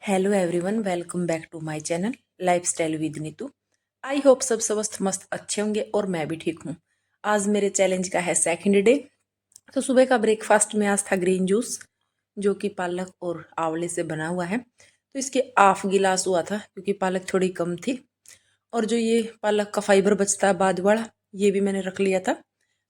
Hello everyone, welcome back to my channel lifestyle with Neetu. I hope सब स्वस्थ मस्त अच्छे होंगे और मैं भी ठीक हूँ। आज मेरे चैलेंज का है सेकंड डे। तो सुबह का ब्रेकफास्ट में आज था ग्रीन जूस, जो कि पालक और आंवले से बना हुआ है। तो इसके हाफ गिलास हुआ था क्योंकि पालक थोड़ी कम थी। और जो ये पालक का फाइबर बचता है बाद वाला, ये भी मैंने रख लिया था।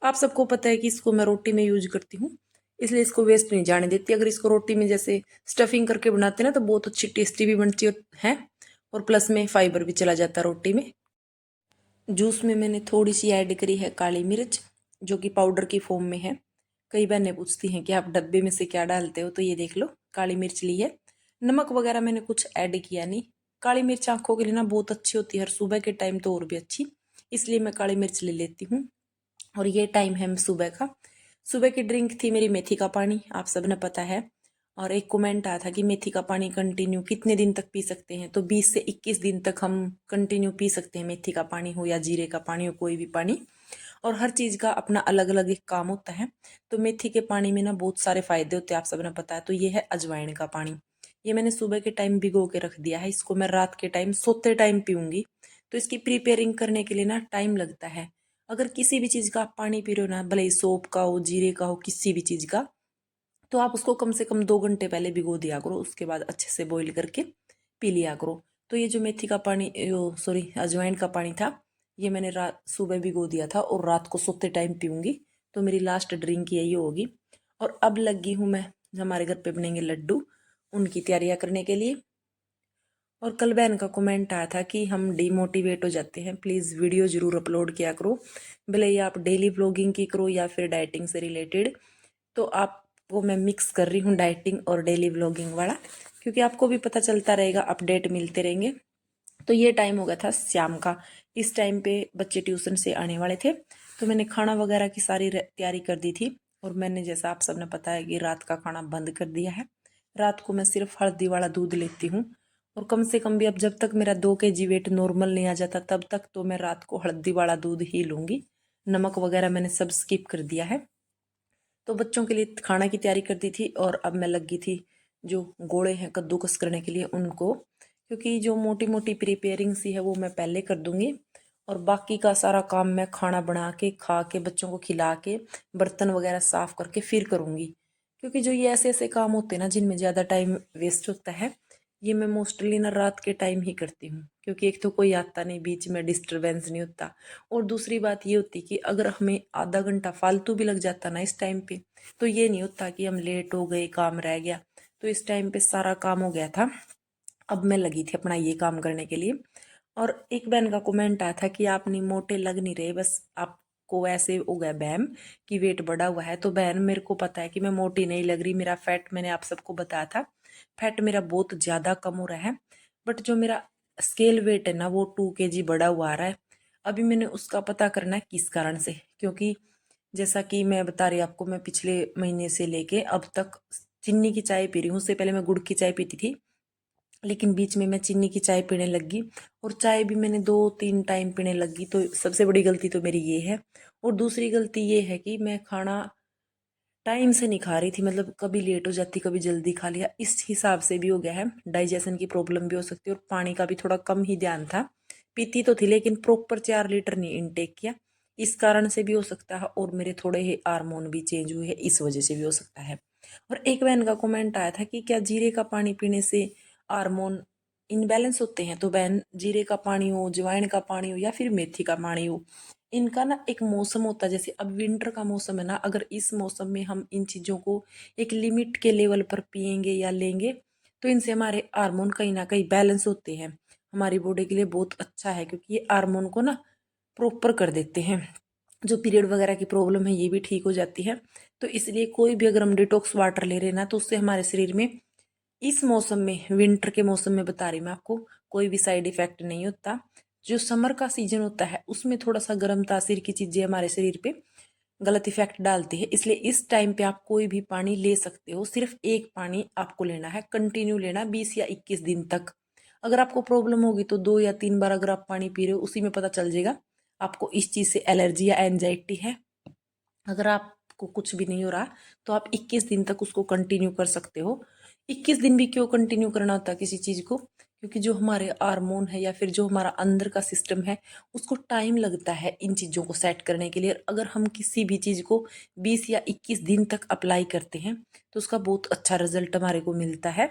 आप सबको पता है कि इसको मैं रोटी में यूज करती हूँ, इसलिए इसको वेस्ट नहीं जाने देती। अगर इसको रोटी में जैसे स्टफिंग करके बनाते हैं ना, तो बहुत अच्छी टेस्टी भी बनती है और प्लस में फाइबर भी चला जाता है रोटी में। जूस में मैंने थोड़ी सी ऐड करी है काली मिर्च, जो कि पाउडर की फॉर्म में है। कई बहनें पूछती हैं कि आप डब्बे में से क्या डालते हो, तो ये देख लो, काली मिर्च ली है। नमक वगैरह मैंने कुछ ऐड किया नहीं। काली मिर्च आंखों के लिए ना बहुत अच्छी होती है, और सुबह के टाइम तो और भी अच्छी, इसलिए मैं काली मिर्च ले लेती हूँ। और ये टाइम है सुबह का। सुबह की ड्रिंक थी मेरी मेथी का पानी, आप सबने पता है। और एक कमेंट आया था कि मेथी का पानी कंटिन्यू कितने दिन तक पी सकते हैं, तो 20 से 21 दिन तक हम कंटिन्यू पी सकते हैं। मेथी का पानी हो या जीरे का पानी हो, कोई भी पानी। और हर चीज़ का अपना अलग अलग एक काम होता है। तो मेथी के पानी में ना बहुत सारे फायदे होते हैं, आप सबने पता है। तो ये है अजवाइन का पानी। ये मैंने सुबह के टाइम भिगो के रख दिया है, इसको मैं रात के टाइम सोते टाइम पीऊंगी। तो इसकी प्रिपेयरिंग करने के लिए ना टाइम लगता है। अगर किसी भी चीज़ का आप पानी पी रहे हो ना, भले ही सौंफ का हो, जीरे का हो, किसी भी चीज़ का, तो आप उसको कम से कम 2 घंटे पहले भिगो दिया करो, उसके बाद अच्छे से बॉईल करके पी लिया करो। तो ये जो मेथी का पानी, सॉरी, अजवाइन का पानी था, ये मैंने रात सुबह भिगो दिया था और रात को सोते टाइम पीऊंगी। तो मेरी लास्ट ड्रिंक यही होगी। और अब लगी हूँ मैं, हमारे घर पे बनेंगे लड्डू, उनकी तैयारियां करने के लिए। और कल बहन का कमेंट आया था कि हम डिमोटिवेट हो जाते हैं, प्लीज़ वीडियो ज़रूर अपलोड किया करो, भले ही आप डेली व्लॉगिंग की करो या फिर डाइटिंग से रिलेटेड। तो आपको मैं मिक्स कर रही हूँ डाइटिंग और डेली व्लॉगिंग वाला, क्योंकि आपको भी पता चलता रहेगा, अपडेट मिलते रहेंगे। तो ये टाइम हो गया था शाम का। इस टाइम पे बच्चे ट्यूशन से आने वाले थे, तो मैंने खाना वगैरह की सारी तैयारी कर दी थी। और मैंने, जैसा आप सबने पता है, कि रात का खाना बंद कर दिया है। रात को मैं सिर्फ हल्दी वाला दूध लेती हूँ। और कम से कम भी अब जब तक मेरा 2 kg वेट नॉर्मल नहीं आ जाता, तब तक तो मैं रात को हल्दी वाला दूध ही लूँगी। नमक वगैरह मैंने सब स्किप कर दिया है। तो बच्चों के लिए खाना की तैयारी कर दी थी, और अब मैं लगी थी जो गोले हैं कद्दूकस करने के लिए उनको, क्योंकि जो मोटी मोटी प्रिपेयरिंग सी है वो मैं पहले कर दूंगी। और बाकी का सारा काम मैं खाना बना के, खा के, बच्चों को खिला के, बर्तन वगैरह साफ करके फिर करूंगी। क्योंकि जो ये ऐसे ऐसे काम होते हैं ना जिनमें ज़्यादा टाइम वेस्ट होता है, ये मैं मोस्टली ना रात के टाइम ही करती हूँ, क्योंकि एक तो कोई आता नहीं, बीच में डिस्टरबेंस नहीं होता। और दूसरी बात ये होती कि अगर हमें आधा घंटा फालतू भी लग जाता ना इस टाइम पे, तो ये नहीं होता कि हम लेट हो गए, काम रह गया। तो इस टाइम पे सारा काम हो गया था। अब मैं लगी थी अपना ये काम करने के लिए। और एक बहन का कमेंट आया था कि आप नहीं मोटे लग नहीं रहे, बस आपको ऐसे हो गया बहम कि वेट बढ़ा हुआ है। तो बहन, मेरे को पता है कि मैं मोटी नहीं लग रही। मेरा फैट मैंने आप सबको बताया था, फैट मेरा बहुत ज़्यादा कम हो रहा है। बट जो मेरा स्केल वेट है ना, वो 2 kg बढ़ा हुआ आ रहा है। अभी मैंने उसका पता करना है किस कारण से, क्योंकि जैसा कि मैं बता रही आपको, मैं पिछले महीने से लेके अब तक चीनी की चाय पी रही हूँ। उससे पहले मैं गुड़ की चाय पीती थी, लेकिन बीच में मैं चीनी की चाय पीने लगी। और चाय भी मैंने 2-3 टाइम पीने लगी। तो सबसे बड़ी गलती तो मेरी ये है। और दूसरी गलती ये है कि मैं खाना टाइम से नहीं खा रही थी, मतलब कभी लेट हो जाती, कभी जल्दी खा लिया, इस हिसाब से भी हो गया है। डाइजेशन की प्रॉब्लम भी हो सकती है, और पानी का भी थोड़ा कम ही ध्यान था। पीती तो थी लेकिन प्रॉपर 4 लीटर नहीं इनटेक किया, इस कारण से भी हो सकता है। और मेरे थोड़े ही हार्मोन भी चेंज हुए हैं, इस वजह से भी हो सकता है। और एक बहन का कमेंट आया था कि क्या जीरे का पानी पीने से हार्मोन इनबैलेंस होते हैं। तो बहन, जीरे का पानी हो, अजवाइन का पानी हो, या फिर मेथी का पानी हो, इनका ना एक मौसम होता है। जैसे अब विंटर का मौसम है ना, अगर इस मौसम में हम इन चीज़ों को एक लिमिट के लेवल पर पियेंगे या लेंगे, तो इनसे हमारे हार्मोन कहीं ना कहीं बैलेंस होते हैं। हमारी बॉडी के लिए बहुत अच्छा है, क्योंकि ये हार्मोन को ना प्रॉपर कर देते हैं। जो पीरियड वगैरह की प्रॉब्लम है, ये भी ठीक हो जाती है। तो इसलिए कोई भी अगर हम डिटॉक्स वाटर ले रहे हैं ना, तो उससे हमारे शरीर में इस मौसम में, विंटर के मौसम में बता रही मैं आपको, कोई भी साइड इफेक्ट नहीं होता। जो समर का सीजन होता है, उसमें थोड़ा सा गर्म तासीर की चीजें हमारे शरीर पे गलत इफेक्ट डालती है। इसलिए इस टाइम पे आप कोई भी पानी ले सकते हो, सिर्फ एक पानी आपको लेना है, कंटिन्यू लेना 20 या 21 दिन तक। अगर आपको प्रॉब्लम होगी तो 2 या 3 बार अगर आप पानी पी रहे हो, उसी में पता चल जाएगा आपको इस चीज से एलर्जी या एंजाइटी है। अगर आपको कुछ भी नहीं हो रहा, तो आप 21 दिन तक उसको कंटिन्यू कर सकते हो। 21 दिन भी क्यों कंटिन्यू करना होता किसी चीज़ को, क्योंकि जो हमारे हार्मोन है या फिर जो हमारा अंदर का सिस्टम है उसको टाइम लगता है इन चीज़ों को सेट करने के लिए। अगर हम किसी भी चीज़ को 20 या 21 दिन तक अप्लाई करते हैं तो उसका बहुत अच्छा रिजल्ट हमारे को मिलता है।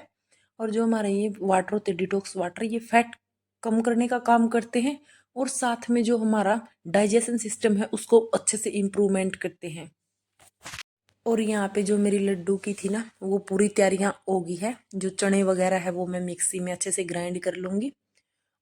और जो हमारे ये वाटर होते हैं, डिटॉक्स वाटर, ये फैट कम करने का काम करते हैं और साथ में जो हमारा डाइजेशन सिस्टम है उसको अच्छे से इम्प्रूवमेंट करते हैं। और यहाँ पे जो मेरी लड्डू की थी ना, वो पूरी तैयारियां हो गई है। जो चने वगैरह है वो मैं मिक्सी में अच्छे से ग्राइंड कर लूंगी।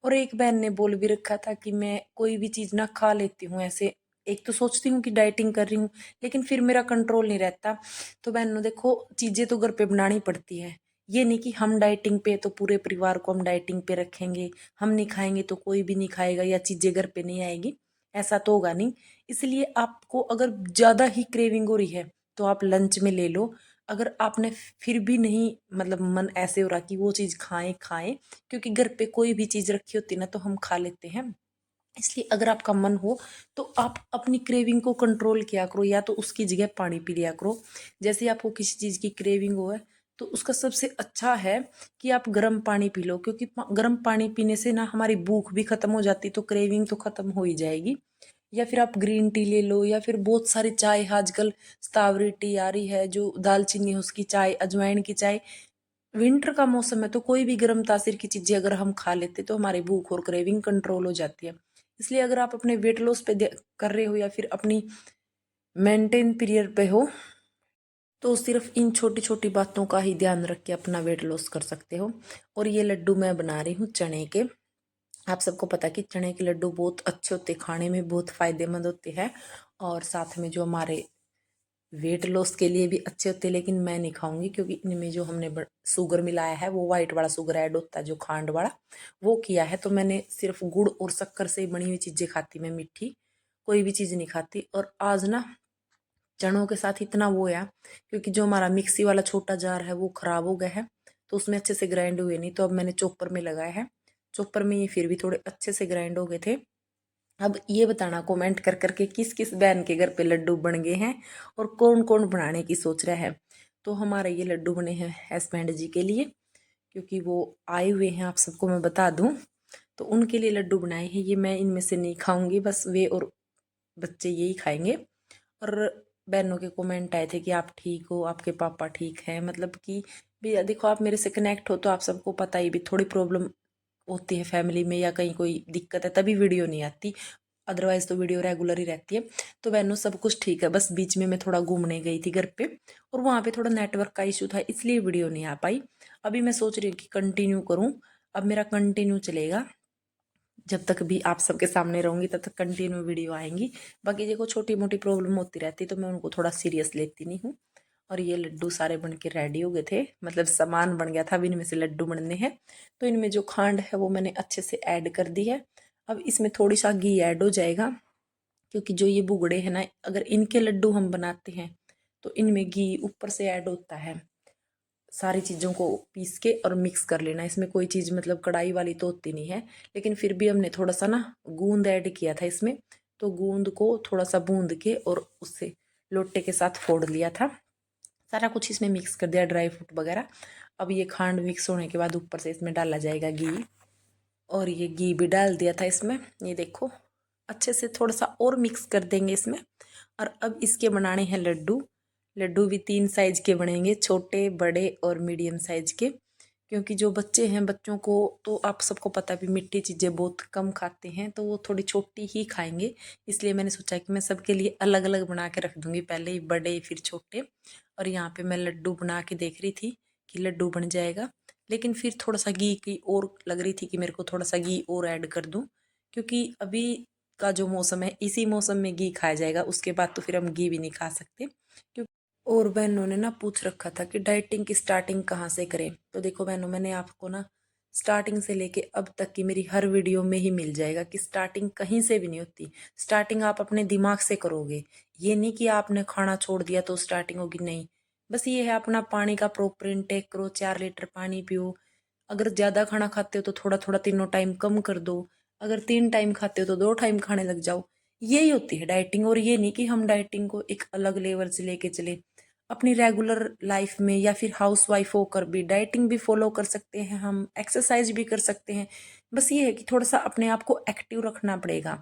और एक बहन ने बोल भी रखा था कि मैं कोई भी चीज़ ना खा लेती हूँ ऐसे, एक तो सोचती हूँ कि डाइटिंग कर रही हूँ लेकिन फिर मेरा कंट्रोल नहीं रहता। तो बहनों देखो, चीज़ें तो घर पे बनानी पड़ती है। ये नहीं कि हम डाइटिंग पे तो पूरे परिवार को हम डाइटिंग पे रखेंगे, हम नहीं खाएंगे तो कोई भी नहीं खाएगा या चीज़ें घर पे नहीं आएगी, ऐसा तो होगा नहीं। इसलिए आपको अगर ज़्यादा ही क्रेविंग हो रही है तो आप लंच में ले लो। अगर आपने फिर भी नहीं, मतलब मन ऐसे हो रहा कि वो चीज़ खाएं खाएं, क्योंकि घर पे कोई भी चीज़ रखी होती है ना तो हम खा लेते हैं। इसलिए अगर आपका मन हो तो आप अपनी क्रेविंग को कंट्रोल किया करो, या तो उसकी जगह पानी पी लिया करो। जैसे आपको किसी चीज़ की क्रेविंग हो है तो उसका सबसे अच्छा है कि आप गर्म पानी पी लो, क्योंकि गर्म पानी पीने से ना हमारी भूख भी खत्म हो जाती, तो क्रेविंग तो खत्म हो ही जाएगी। या फिर आप ग्रीन टी ले लो, या फिर बहुत सारी चाय आजकल स्ट्रॉबेरी टी आ रही है, जो दालचीनी है उसकी चाय, अजवाइन की चाय। विंटर का मौसम है तो कोई भी गर्म तासीर की चीजें अगर हम खा लेते तो हमारी भूख और क्रेविंग कंट्रोल हो जाती है। इसलिए अगर आप अपने वेट लॉस पे कर रहे हो या फिर अपनी मेंटेन पीरियड पे हो तो सिर्फ इन छोटी छोटी बातों का ही ध्यान रख के अपना वेट लॉस कर सकते हो। और ये लड्डू मैं बना रही हूँ चने के। आप सबको पता है कि चने के लड्डू बहुत अच्छे होते हैं, खाने में बहुत फायदेमंद होते हैं और साथ में जो हमारे वेट लॉस के लिए भी अच्छे होते हैं। लेकिन मैं नहीं खाऊंगी क्योंकि इनमें जो हमने शुगर मिलाया है वो वाइट वाला शुगर ऐड होता है, जो खांड वाला वो किया है। तो मैंने सिर्फ गुड़ और शक्कर से बनी हुई चीज़ें खाती, मैं मीठी कोई भी चीज़ नहीं खाती। और आज ना चनों के साथ इतना वो है, क्योंकि जो हमारा मिक्सी वाला छोटा जार है वो खराब हो गया है तो उसमें अच्छे से ग्राइंड हुए नहीं, तो अब मैंने चॉपर में लगाया है। चॉपर में ये फिर भी थोड़े अच्छे से ग्राइंड हो गए थे। अब ये बताना कमेंट कर करके किस किस बहन के घर पे लड्डू बन गए हैं और कौन कौन बनाने की सोच रहा है। तो हमारे ये लड्डू बने हैं हस्बैंड जी के लिए, क्योंकि वो आए हुए हैं, आप सबको मैं बता दूं। तो उनके लिए लड्डू बनाए हैं ये, मैं इनमें से नहीं खाऊंगी, बस वे और बच्चे यही खाएंगे। और बहनों के कमेंट आए थे कि आप ठीक हो, आपके पापा ठीक हैं, मतलब कि भी देखो आप मेरे से कनेक्ट हो तो आप सबको पता ही भी थोड़ी प्रॉब्लम होती है फैमिली में या कहीं कोई दिक्कत है तभी वीडियो नहीं आती, अदरवाइज तो वीडियो रेगुलर ही रहती है। तो बहनों सब कुछ ठीक है, बस बीच में मैं थोड़ा घूमने गई थी घर पे और वहाँ पे थोड़ा नेटवर्क का इशू था इसलिए वीडियो नहीं आ पाई। अभी मैं सोच रही हूँ कि कंटिन्यू करूँ, अब मेरा कंटिन्यू चलेगा, जब तक भी आप सबके सामने रहूंगी तब तक कंटिन्यू वीडियो आएंगी। बाकी देखो छोटी मोटी प्रॉब्लम होती रहती तो मैं उनको थोड़ा सीरियस लेती नहीं हूँ। और ये लड्डू सारे बन के रेडी हो गए थे, मतलब सामान बन गया था, अब इनमें से लड्डू बनने हैं। तो इनमें जो खांड है वो मैंने अच्छे से ऐड कर दी है। अब इसमें थोड़ी सा घी ऐड हो जाएगा, क्योंकि जो ये बुगड़े हैं ना, अगर इनके लड्डू हम बनाते हैं तो इनमें घी ऊपर से ऐड होता है। सारी चीज़ों को पीस के और मिक्स कर लेना, इसमें कोई चीज़ मतलब कढ़ाई वाली तो होती नहीं है, लेकिन फिर भी हमने थोड़ा सा ना गूंद ऐड किया था इसमें। तो गूंद को थोड़ा सा बूंद के और उससे लोटे के साथ फोड़ लिया था, सारा कुछ इसमें मिक्स कर दिया, ड्राई फ्रूट वगैरह। अब ये खांड मिक्स होने के बाद ऊपर से इसमें डाला जाएगा घी, और ये घी भी डाल दिया था इसमें। ये देखो अच्छे से थोड़ा सा और मिक्स कर देंगे इसमें। और अब इसके बनाने हैं लड्डू। लड्डू भी 3 साइज के बनेंगे, छोटे बड़े और मीडियम साइज के, क्योंकि जो बच्चे हैं बच्चों को तो आप सबको पता भी मीठी चीज़ें बहुत कम खाते हैं तो वो थोड़ी छोटी ही खाएंगे। इसलिए मैंने सोचा कि मैं सबके लिए अलग अलग बना के रख दूंगी, पहले ही बड़े फिर छोटे। और यहाँ पे मैं लड्डू बना के देख रही थी कि लड्डू बन जाएगा, लेकिन फिर थोड़ा सा घी की और लग रही थी कि मेरे को थोड़ा सा घी और ऐड कर दूं, क्योंकि अभी का जो मौसम है इसी मौसम में घी खाया जाएगा, उसके बाद तो फिर हम घी भी नहीं खा सकते। क्योंकि और बहनों ने ना पूछ रखा था कि डाइटिंग की स्टार्टिंग कहाँ से करें, तो देखो बहनों मैंने आपको ना स्टार्टिंग से लेके अब तक की मेरी हर वीडियो में ही मिल जाएगा कि स्टार्टिंग कहीं से भी नहीं होती। स्टार्टिंग आप अपने दिमाग से करोगे, ये नहीं कि आपने खाना छोड़ दिया तो स्टार्टिंग होगी, नहीं। बस ये है अपना पानी का प्रॉपर इनटेक करो, 4 लीटर पानी पियो। अगर ज़्यादा खाना खाते हो तो थोड़ा थोड़ा तीनों टाइम कम कर दो। अगर 3 टाइम खाते हो तो 2 टाइम खाने लग जाओ। यही होती है डाइटिंग। और ये नहीं कि हम डाइटिंग को एक अलग लेवल से लेके चले। अपनी रेगुलर लाइफ में या फिर हाउस वाइफ होकर भी डाइटिंग भी फॉलो कर सकते हैं, हम एक्सरसाइज भी कर सकते हैं। बस ये है कि थोड़ा सा अपने आप को एक्टिव रखना पड़ेगा।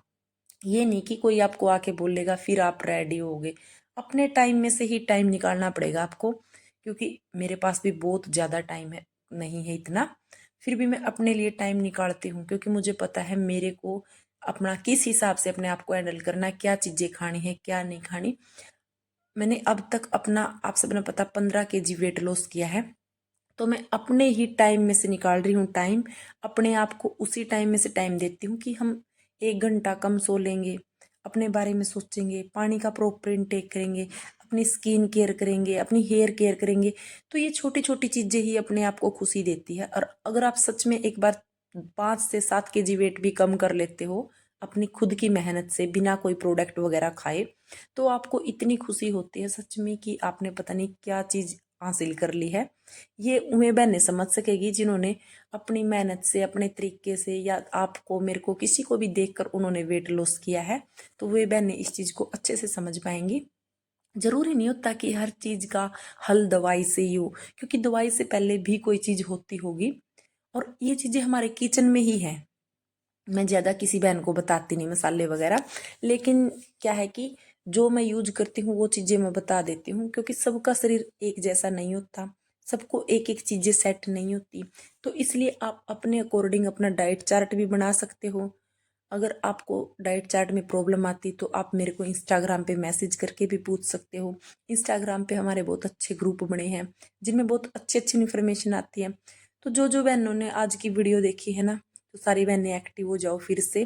ये नहीं कि कोई आपको आके बोलेगा फिर आप रेडी होगे। अपने टाइम में से ही टाइम निकालना पड़ेगा आपको, क्योंकि मेरे पास भी बहुत ज़्यादा टाइम है, नहीं है इतना, फिर भी मैं अपने लिए टाइम निकालती हूँ, क्योंकि मुझे पता है मेरे को अपना किस हिसाब से अपने आप को हैंडल करना है, क्या चीज़ें खानी है क्या नहीं खानी। मैंने अब तक अपना, आप सबने पता, 15 kg वेट लॉस किया है। तो मैं अपने ही टाइम में से निकाल रही हूँ टाइम, अपने आप को उसी टाइम में से टाइम देती हूँ कि हम 1 घंटा कम सो लेंगे, अपने बारे में सोचेंगे, पानी का प्रॉपर इनटेक करेंगे, अपनी स्किन केयर करेंगे, अपनी हेयर केयर करेंगे। तो ये छोटी छोटी चीज़ें ही अपने आप को खुशी देती है। और अगर आप सच में एक बार 5 से 7 kg वेट भी कम कर लेते हो अपनी खुद की मेहनत से, बिना कोई प्रोडक्ट वगैरह खाए, तो आपको इतनी खुशी होती है सच में कि आपने पता नहीं क्या चीज़ हासिल कर ली है। ये उन्हें बहनें समझ सकेगी जिन्होंने अपनी मेहनत से, अपने तरीके से, या आपको, मेरे को, किसी को भी देखकर उन्होंने वेट लॉस किया है, तो वे बहनें इस चीज़ को अच्छे से समझ पाएंगी। जरूरी नहीं होता कि हर चीज़ का हल दवाई से ही हो, क्योंकि दवाई से पहले भी कोई चीज़ होती होगी, और ये चीज़ें हमारे किचन में ही है। मैं ज़्यादा किसी बहन को बताती नहीं मसाले वगैरह, लेकिन क्या है कि जो मैं यूज करती हूँ वो चीज़ें मैं बता देती हूँ, क्योंकि सबका शरीर एक जैसा नहीं होता, सबको एक एक चीज़ें सेट नहीं होती। तो इसलिए आप अपने अकॉर्डिंग अपना डाइट चार्ट भी बना सकते हो। अगर आपको डाइट चार्ट में प्रॉब्लम आती तो आप मेरे को इंस्टाग्राम पे मैसेज करके भी पूछ सकते हो। इंस्टाग्राम पे हमारे बहुत अच्छे ग्रुप बने हैं जिनमें बहुत अच्छी अच्छी इन्फॉर्मेशन आती है। तो जो बहनों ने आज की वीडियो देखी है ना, तो सारी बहनें एक्टिव हो जाओ, फिर से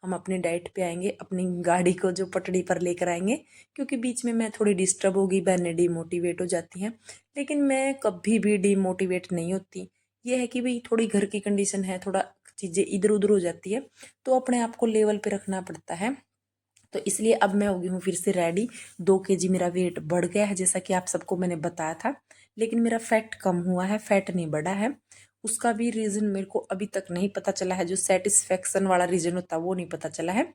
हम अपने डाइट पे आएंगे, अपनी गाड़ी को जो पटड़ी पर लेकर आएंगे। क्योंकि बीच में मैं थोड़ी डिस्टर्ब होगी, बहनें डिमोटिवेट हो जाती हैं, लेकिन मैं कभी भी डिमोटिवेट नहीं होती। ये है कि भाई थोड़ी घर की कंडीशन है, थोड़ा चीज़ें इधर उधर हो जाती है, तो अपने आप को लेवल पे रखना पड़ता है। तो इसलिए अब मैं हो गई हूँ फिर से रेडी। 2 kg मेरा वेट बढ़ गया है, जैसा कि आप सबको मैंने बताया था, लेकिन मेरा फैट कम हुआ है, फैट नहीं बढ़ा है। उसका भी रीज़न मेरे को अभी तक नहीं पता चला है, जो सेटिस्फेक्शन वाला रीज़न होता है वो नहीं पता चला है।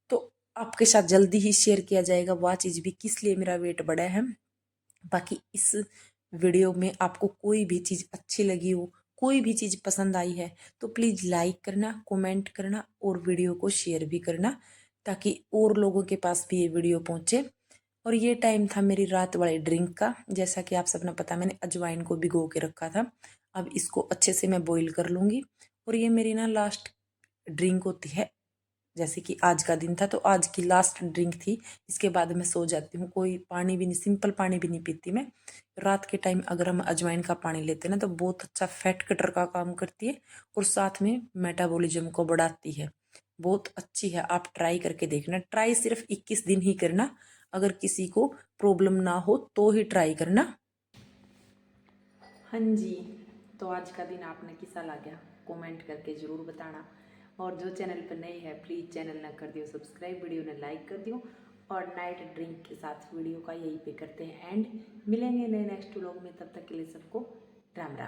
तो आपके साथ जल्दी ही शेयर किया जाएगा वह चीज़ भी, किस लिए मेरा वेट बढ़ा है। बाकी इस वीडियो में आपको कोई भी चीज़ अच्छी लगी हो, कोई भी चीज़ पसंद आई है, तो प्लीज़ लाइक करना, कमेंट करना और वीडियो को शेयर भी करना, ताकि और लोगों के पास भी ये वीडियो पहुँचे। और ये टाइम था मेरी रात वाली ड्रिंक का। जैसा कि आप सबने पता, मैंने अजवाइन को भिगो के रखा था, अब इसको अच्छे से मैं बॉईल कर लूँगी। और ये मेरी ना लास्ट ड्रिंक होती है, जैसे कि आज का दिन था तो आज की लास्ट ड्रिंक थी। इसके बाद मैं सो जाती हूँ, कोई पानी भी नहीं, सिंपल पानी भी नहीं पीती मैं। रात के टाइम अगर हम अजवाइन का पानी लेते हैं ना, तो बहुत अच्छा फैट कटर का काम करती है, और साथ में मेटाबॉलिज्म को बढ़ाती है। बहुत अच्छी है, आप ट्राई करके देखना। ट्राई सिर्फ 21 दिन ही करना, अगर किसी को प्रॉब्लम ना हो तो ही ट्राई करना। हाँ जी, तो आज का दिन आपने कैसा लगा कमेंट करके ज़रूर बताना। और जो चैनल पर नए हैं प्लीज़ चैनल ना कर दियो सब्सक्राइब, वीडियो ने लाइक कर दियो। और नाइट ड्रिंक के साथ वीडियो का यही पे करते हैं एंड। मिलेंगे नए नेक्स्ट व्लॉग में, तब तक के लिए सबको राम राम।